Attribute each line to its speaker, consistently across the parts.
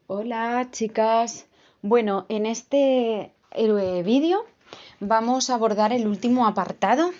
Speaker 1: Hola chicas. Bueno, en este vídeo vamos a abordar el último apartado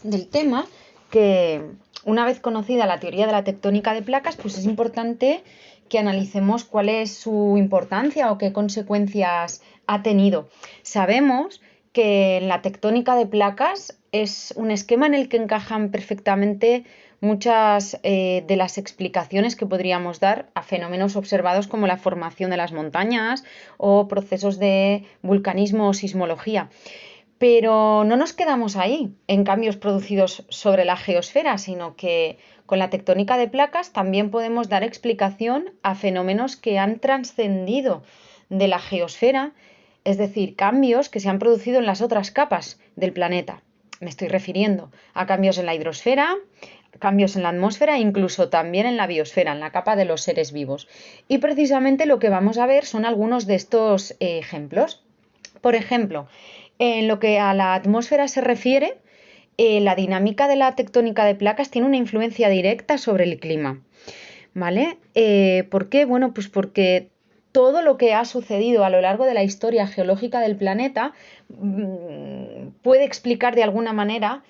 Speaker 1: del tema que una vez conocida la teoría de la tectónica de placas, pues es importante que analicemos cuál es su importancia o qué consecuencias ha tenido. Sabemos que la tectónica de placas es un esquema en el que encajan perfectamente muchas de las explicaciones que podríamos dar a fenómenos observados como la formación de las montañas o procesos de vulcanismo o sismología. Pero no nos quedamos ahí, en cambios producidos sobre la geosfera, sino que con la tectónica de placas también podemos dar explicación a fenómenos que han trascendido de la geosfera, es decir, cambios que se han producido en las otras capas del planeta. Me estoy refiriendo a cambios en la hidrosfera, cambios en la atmósfera e incluso también en la biosfera, en la capa de los seres vivos. Y precisamente lo que vamos a ver son algunos de estos ejemplos. Por ejemplo, en lo que a la atmósfera se refiere, la dinámica de la tectónica de placas tiene una influencia directa sobre el clima. ¿Vale? ¿Por qué? Bueno, pues porque todo lo que ha sucedido a lo largo de la historia geológica del planeta puede explicar de alguna manera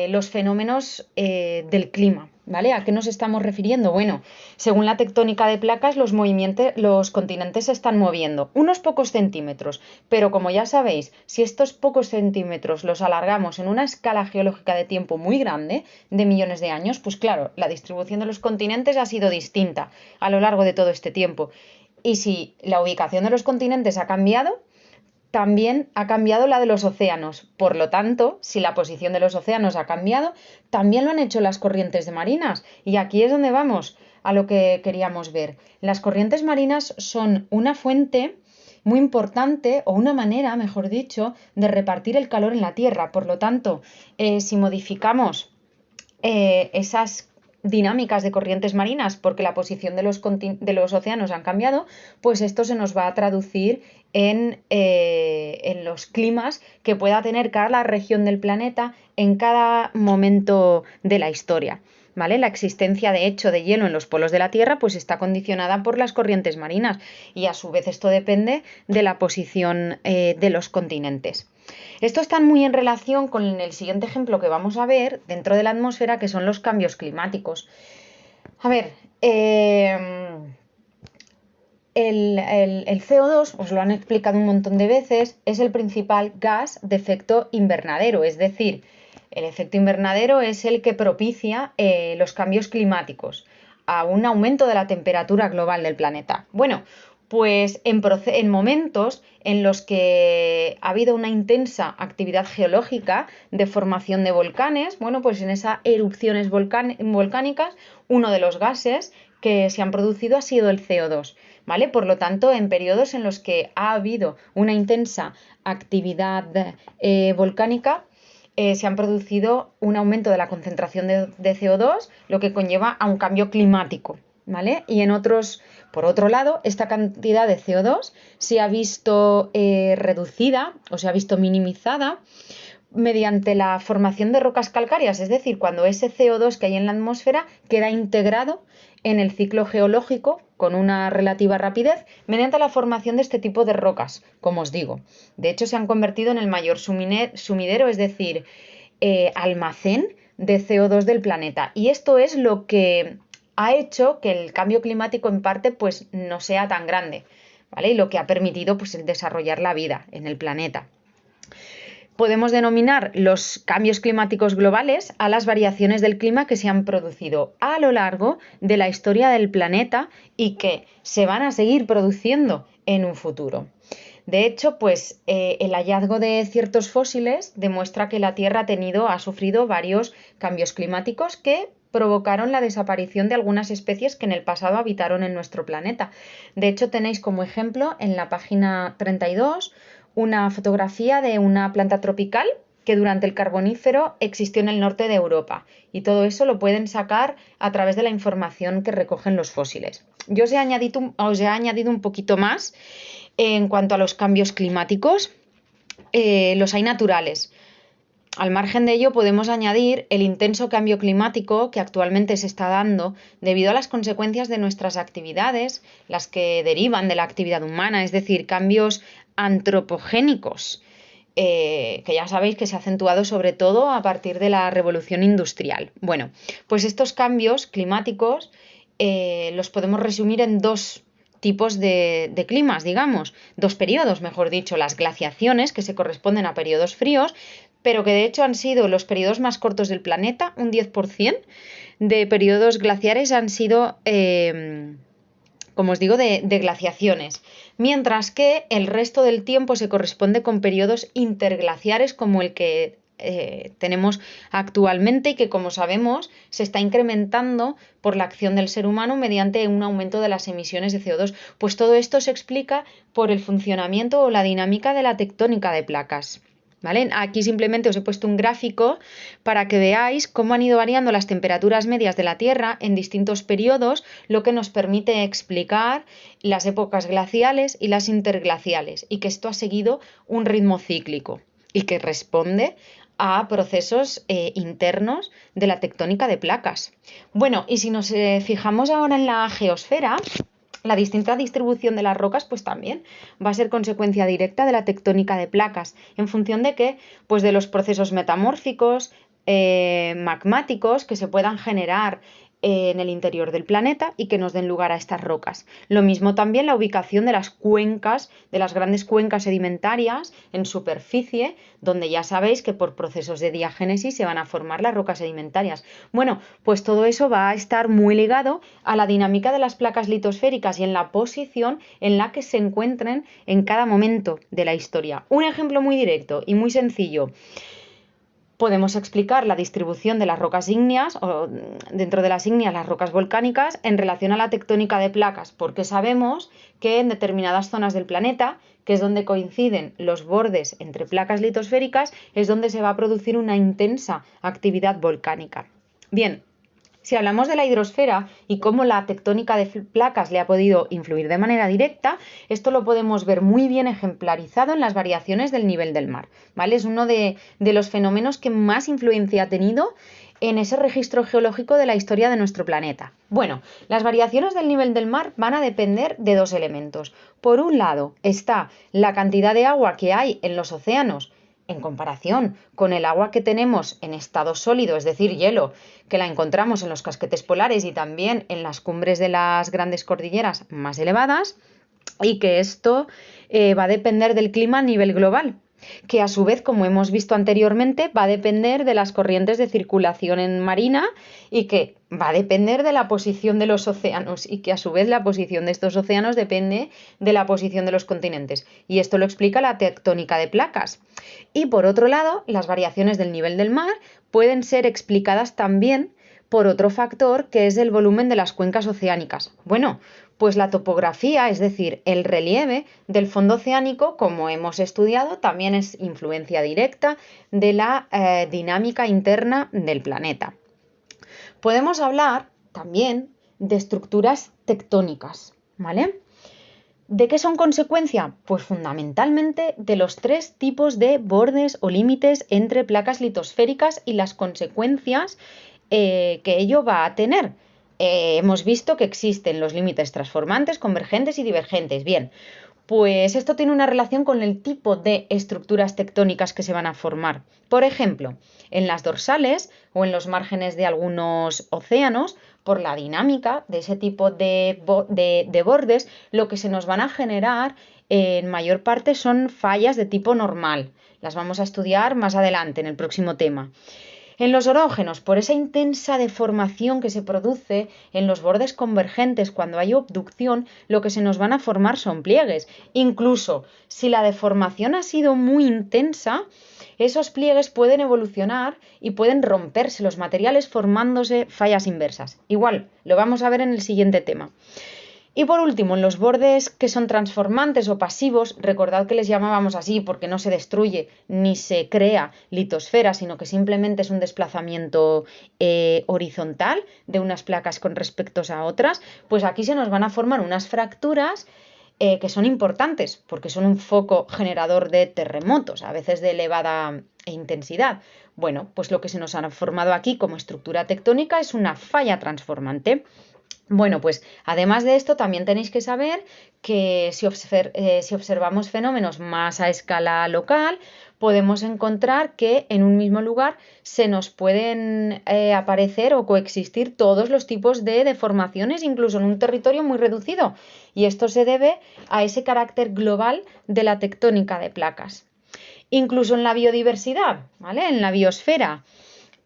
Speaker 1: los fenómenos del clima. ¿Vale? ¿A qué nos estamos refiriendo? Bueno, según la tectónica de placas, los continentes se están moviendo unos pocos centímetros, pero como ya sabéis, si estos pocos centímetros los alargamos en una escala geológica de tiempo muy grande, de millones de años, pues claro, la distribución de los continentes ha sido distinta a lo largo de todo este tiempo. Y si la ubicación de los continentes ha cambiado, también ha cambiado la de los océanos. Por lo tanto, si la posición de los océanos ha cambiado, también lo han hecho las corrientes marinas. Y aquí es donde vamos a lo que queríamos ver. Las corrientes marinas son una fuente muy importante, o una manera, mejor dicho, de repartir el calor en la Tierra. Por lo tanto, si modificamos esas dinámicas de corrientes marinas porque la posición de los océanos han cambiado, pues esto se nos va a traducir en los climas que pueda tener cada región del planeta en cada momento de la historia. ¿Vale? La existencia de hecho de hielo en los polos de la Tierra pues está condicionada por las corrientes marinas y a su vez esto depende de la posición de los continentes. Esto está muy en relación con el siguiente ejemplo que vamos a ver dentro de la atmósfera, que son los cambios climáticos. A ver, el CO2, os lo han explicado un montón de veces, es el principal gas de efecto invernadero, es decir, el efecto invernadero es el que propicia los cambios climáticos, a un aumento de la temperatura global del planeta. Bueno, pues en momentos en los que ha habido una intensa actividad geológica de formación de volcanes, bueno, pues en esas erupciones volcánicas, uno de los gases que se han producido ha sido el CO2. ¿Vale? Por lo tanto, en periodos en los que ha habido una intensa actividad volcánica, se han producido un aumento de la concentración de CO2, lo que conlleva a un cambio climático. ¿Vale? Y por otro lado, esta cantidad de CO2 se ha visto reducida o se ha visto minimizada mediante la formación de rocas calcáreas, es decir, cuando ese CO2 que hay en la atmósfera queda integrado en el ciclo geológico con una relativa rapidez mediante la formación de este tipo de rocas, como os digo. De hecho, se han convertido en el mayor sumidero, es decir, almacén de CO2 del planeta. Y esto es lo que ha hecho que el cambio climático en parte pues, no sea tan grande, ¿vale? Y lo que ha permitido pues, el desarrollar la vida en el planeta. Podemos denominar los cambios climáticos globales a las variaciones del clima que se han producido a lo largo de la historia del planeta y que se van a seguir produciendo en un futuro. De hecho, pues el hallazgo de ciertos fósiles demuestra que la Tierra ha sufrido varios cambios climáticos que provocaron la desaparición de algunas especies que en el pasado habitaron en nuestro planeta. De hecho, tenéis como ejemplo en la página 32 una fotografía de una planta tropical que durante el Carbonífero existió en el norte de Europa, y todo eso lo pueden sacar a través de la información que recogen los fósiles. Yo os he añadido un poquito más en cuanto a los cambios climáticos. Los hay naturales. al margen de ello, podemos añadir el intenso cambio climático que actualmente se está dando debido a las consecuencias de nuestras actividades, las que derivan de la actividad humana, es decir, cambios antropogénicos, que ya sabéis que se ha acentuado sobre todo a partir de la revolución industrial. Bueno, pues estos cambios climáticos los podemos resumir en dos tipos de climas, digamos, dos periodos, mejor dicho, las glaciaciones, que se corresponden a periodos fríos, pero que de hecho han sido los periodos más cortos del planeta, un 10% de periodos glaciares han sido, como os digo, de glaciaciones, mientras que el resto del tiempo se corresponde con periodos interglaciares como el que tenemos actualmente y que, como sabemos, se está incrementando por la acción del ser humano mediante un aumento de las emisiones de CO2. Pues todo esto se explica por el funcionamiento o la dinámica de la tectónica de placas. ¿Vale? Aquí simplemente os he puesto un gráfico para que veáis cómo han ido variando las temperaturas medias de la Tierra en distintos periodos, lo que nos permite explicar las épocas glaciales y las interglaciales, y que esto ha seguido un ritmo cíclico y que responde a procesos internos de la tectónica de placas. Bueno, y si nos fijamos ahora en la geosfera, la distinta distribución de las rocas pues también va a ser consecuencia directa de la tectónica de placas. ¿En función de qué? Pues de los procesos metamórficos, magmáticos que se puedan generar en el interior del planeta y que nos den lugar a estas rocas. Lo mismo también la ubicación de las cuencas, de las grandes cuencas sedimentarias en superficie, donde ya sabéis que por procesos de diagénesis se van a formar las rocas sedimentarias. Bueno, pues todo eso va a estar muy ligado a la dinámica de las placas litosféricas y en la posición en la que se encuentren en cada momento de la historia. Un ejemplo muy directo y muy sencillo. Podemos explicar la distribución de las rocas ígneas o dentro de las ígneas las rocas volcánicas en relación a la tectónica de placas, porque sabemos que en determinadas zonas del planeta, que es donde coinciden los bordes entre placas litosféricas, es donde se va a producir una intensa actividad volcánica. Bien, si hablamos de la hidrosfera y cómo la tectónica de placas le ha podido influir de manera directa, esto lo podemos ver muy bien ejemplarizado en las variaciones del nivel del mar, ¿vale? Es uno de los fenómenos que más influencia ha tenido en ese registro geológico de la historia de nuestro planeta. Bueno, las variaciones del nivel del mar van a depender de dos elementos. Por un lado está la cantidad de agua que hay en los océanos en comparación con el agua que tenemos en estado sólido, es decir, hielo, que la encontramos en los casquetes polares y también en las cumbres de las grandes cordilleras más elevadas, y que esto va a depender del clima a nivel global, que a su vez, como hemos visto anteriormente, va a depender de las corrientes de circulación en marina y que va a depender de la posición de los océanos y que a su vez la posición de estos océanos depende de la posición de los continentes. Y esto lo explica la tectónica de placas. Y por otro lado, las variaciones del nivel del mar pueden ser explicadas también por otro factor que es el volumen de las cuencas oceánicas. Bueno, pues la topografía, es decir, el relieve del fondo oceánico, como hemos estudiado, también es influencia directa de la dinámica interna del planeta. Podemos hablar también de estructuras tectónicas, ¿vale? ¿De qué son consecuencia? Pues fundamentalmente de los tres tipos de bordes o límites entre placas litosféricas y las consecuencias que ello va a tener. Hemos visto que existen los límites transformantes, convergentes y divergentes. Bien, pues esto tiene una relación con el tipo de estructuras tectónicas que se van a formar. Por ejemplo, en las dorsales o en los márgenes de algunos océanos, por la dinámica de ese tipo de bordes, lo que se nos van a generar en mayor parte son fallas de tipo normal. Las vamos a estudiar más adelante en el próximo tema. En los orógenos, por esa intensa deformación que se produce en los bordes convergentes cuando hay obducción, lo que se nos van a formar son pliegues. Incluso si la deformación ha sido muy intensa, esos pliegues pueden evolucionar y pueden romperse los materiales formándose fallas inversas. Igual, lo vamos a ver en el siguiente tema. Y por último, en los bordes que son transformantes o pasivos, recordad que les llamábamos así porque no se destruye ni se crea litosfera, sino que simplemente es un desplazamiento horizontal de unas placas con respecto a otras, pues aquí se nos van a formar unas fracturas que son importantes porque son un foco generador de terremotos, a veces de elevada e intensidad. Bueno, pues lo que se nos ha formado aquí como estructura tectónica es una falla transformante. Bueno, pues además de esto también tenéis que saber que si observamos fenómenos más a escala local, podemos encontrar que en un mismo lugar se nos pueden aparecer o coexistir todos los tipos de deformaciones, incluso en un territorio muy reducido. Y esto se debe a ese carácter global de la tectónica de placas. Incluso en la biodiversidad, ¿vale? En la biosfera.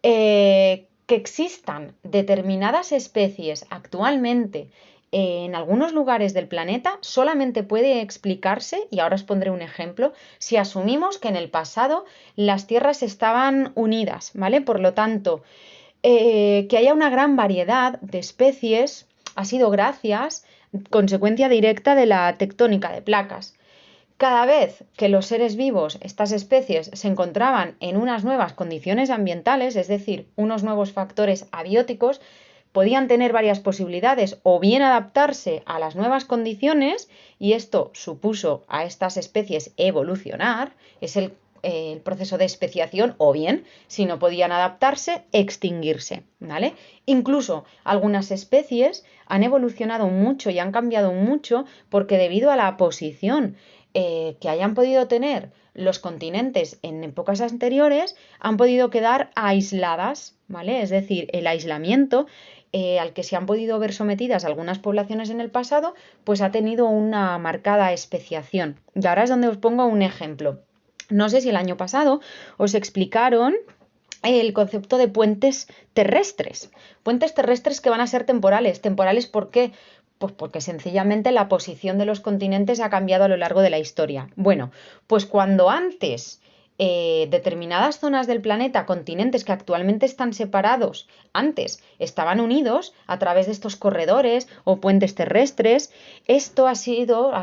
Speaker 1: Que existan determinadas especies actualmente en algunos lugares del planeta solamente puede explicarse, y ahora os pondré un ejemplo, si asumimos que en el pasado las tierras estaban unidas, ¿vale? Por lo tanto, que haya una gran variedad de especies ha sido gracias, consecuencia directa de la tectónica de placas. Cada vez que los seres vivos, estas especies, se encontraban en unas nuevas condiciones ambientales, es decir, unos nuevos factores abióticos, podían tener varias posibilidades o bien adaptarse a las nuevas condiciones, y esto supuso a estas especies evolucionar, es el proceso de especiación, o bien, si no podían adaptarse, extinguirse, ¿vale? Incluso algunas especies han evolucionado mucho y han cambiado mucho porque debido a la posición que hayan podido tener los continentes en épocas anteriores, han podido quedar aisladas, ¿vale? Es decir, el aislamiento al que se han podido ver sometidas algunas poblaciones en el pasado, pues ha tenido una marcada especiación. Y ahora es donde os pongo un ejemplo. No sé si el año pasado os explicaron el concepto de puentes terrestres. Puentes terrestres que van a ser temporales. ¿Temporales por qué? Pues porque sencillamente la posición de los continentes ha cambiado a lo largo de la historia. Bueno, pues cuando antes determinadas zonas del planeta, continentes que actualmente están separados, antes estaban unidos a través de estos corredores o puentes terrestres, esto ha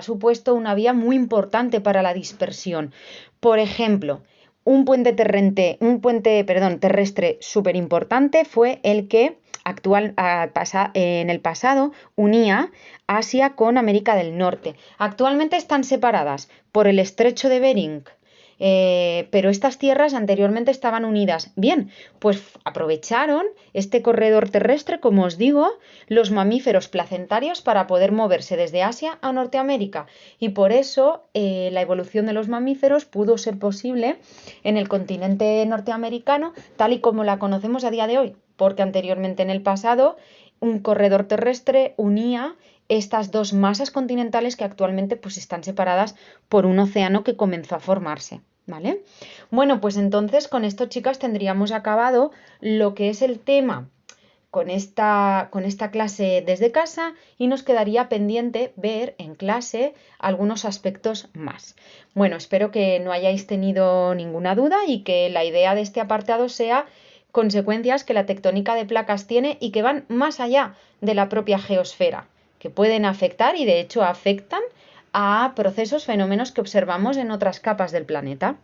Speaker 1: supuesto una vía muy importante para la dispersión. Por ejemplo, un puente terrestre súper importante fue el que en el pasado unía Asia con América del Norte. Actualmente están separadas por el estrecho de Bering, pero estas tierras anteriormente estaban unidas. Bien, pues aprovecharon este corredor terrestre, como os digo, los mamíferos placentarios para poder moverse desde Asia a Norteamérica, y por eso la evolución de los mamíferos pudo ser posible en el continente norteamericano tal y como la conocemos a día de hoy, porque anteriormente en el pasado un corredor terrestre unía estas dos masas continentales que actualmente pues están separadas por un océano que comenzó a formarse, ¿vale? Bueno, pues entonces con esto, chicas, tendríamos acabado lo que es el tema con esta clase desde casa, y nos quedaría pendiente ver en clase algunos aspectos más. Bueno, espero que no hayáis tenido ninguna duda y que la idea de este apartado sea consecuencias que la tectónica de placas tiene y que van más allá de la propia geosfera, que pueden afectar y de hecho afectan a procesos, fenómenos que observamos en otras capas del planeta.